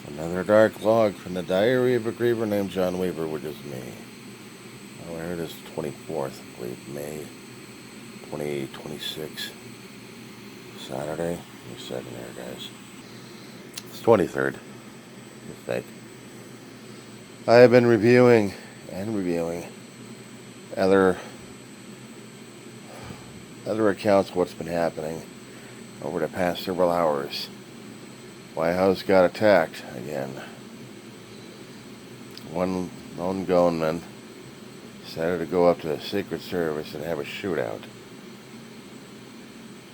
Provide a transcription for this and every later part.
Another dark log from the diary of a griever named John Weaver, which is me. Oh, here it is, 24th, I believe, May 2026. Saturday. Give me a second here, guys. It's 23rd. Mistake. I have been reviewing other accounts of what's been happening over the past several hours. White House got attacked again. One lone gunman decided to go up to the Secret Service and have a shootout.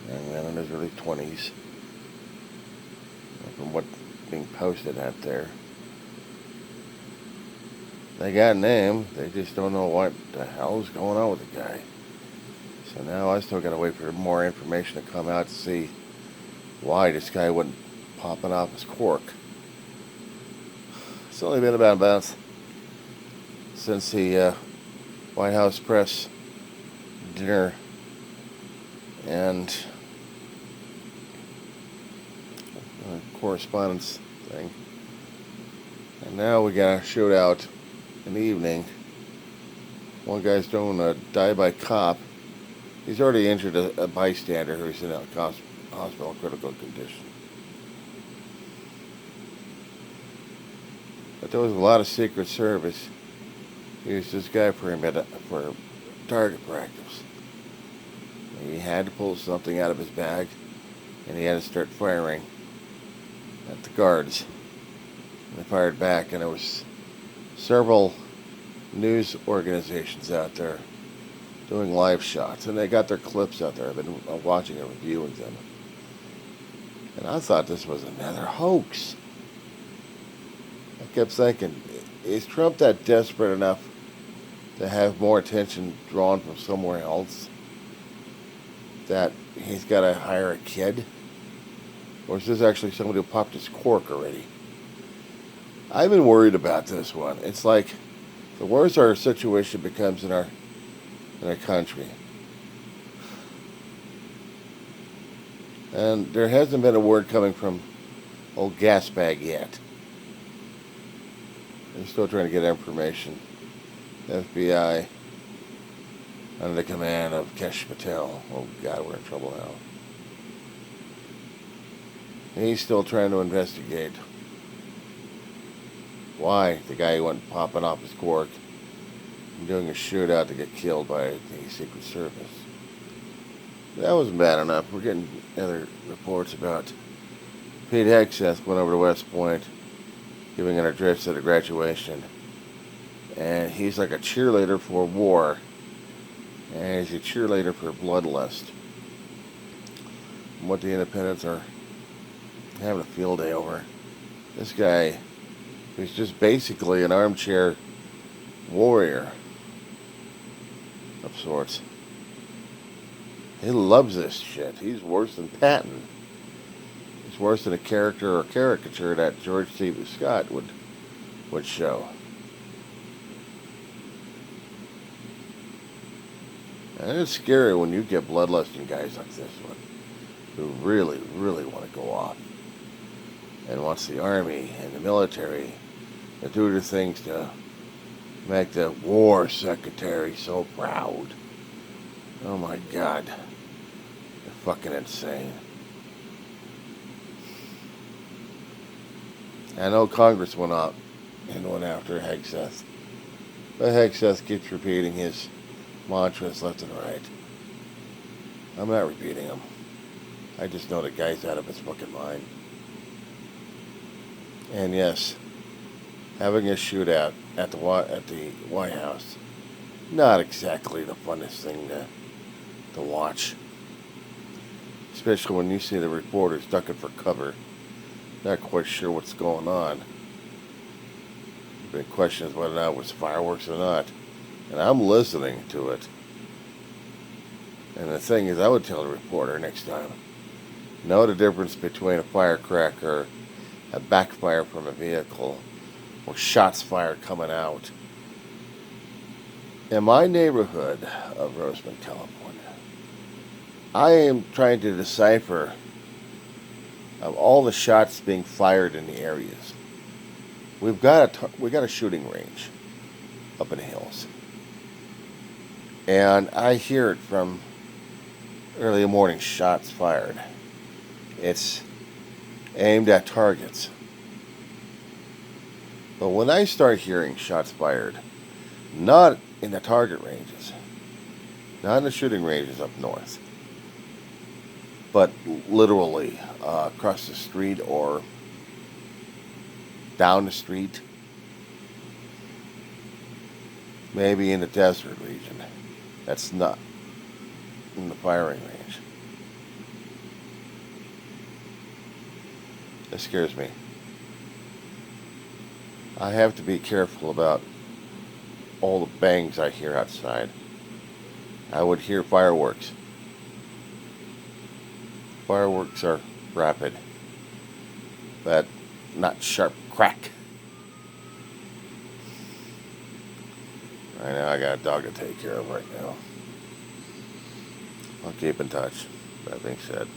Young man in his early 20s. From what's being posted out there. They got a name, they just don't know what the hell is going on with the guy. So now I still gotta wait for more information to come out to see why this guy wasn't popping off his cork. It's only been about a month since the White House press dinner and correspondence thing. And now we got a shootout in the evening. One guy's doing a die-by cop. He's already injured a bystander who's in a hospital critical condition. But there was a lot of Secret Service used this guy for target practice. He had to pull something out of his bag, and he had to start firing at the guards. And they fired back, and there was several news organizations out there doing live shots, and they got their clips out there. I've been watching and reviewing them. And I thought this was another hoax. I kept thinking, is Trump that desperate enough to have more attention drawn from somewhere else that he's got to hire a kid? Or is this actually somebody who popped his cork already? I've been worried about this one. It's like the worse our situation becomes in our country. And there hasn't been a word coming from old Gasbag yet. They're still trying to get information. FBI, under the command of Kesh Patel. Oh God, we're in trouble now. And he's still trying to investigate why the guy went popping off his cork and doing a shootout to get killed by the Secret Service. That wasn't bad enough. We're getting other reports about Pete Hegseth went over to West Point giving an address at a graduation. And he's like a cheerleader for war. And he's a cheerleader for bloodlust. And what the independents are having a field day over. This guy, who's just basically an armchair warrior of sorts. He loves this shit. He's worse than Patton. He's worse than a character or caricature that George C. Scott would show. And it's scary when you get bloodlusting guys like this one, who really, really want to go off and wants the army and the military to do the things to make the war secretary so proud. Oh my God. They're fucking insane. I know Congress went up and went after Hegseth. But Hegseth keeps repeating his mantras left and right. I'm not repeating them. I just know the guy's out of his fucking mind. And yes, having a shootout at the White House, not exactly the funnest thing to watch. Especially when you see the reporters ducking for cover, not quite sure what's going on. The big question is whether or not it was fireworks or not. And I'm listening to it. And the thing is, I would tell the reporter next time, know the difference between a firecracker, a backfire from a vehicle, or shots fired coming out. In my neighborhood of Roseman, California, I am trying to decipher of all the shots being fired in the areas. we got a shooting range up in the hills, and I hear it from early morning shots fired. It's aimed at targets. But when I start hearing shots fired, not in the target ranges, not in the shooting ranges up north, but literally across the street or down the street, maybe in the desert region, that's not in the firing range. That scares me. I have to be careful about all the bangs I hear outside. I would hear fireworks. Fireworks are rapid, but not sharp crack. I know I got a dog to take care of right now. I'll keep in touch. That being said.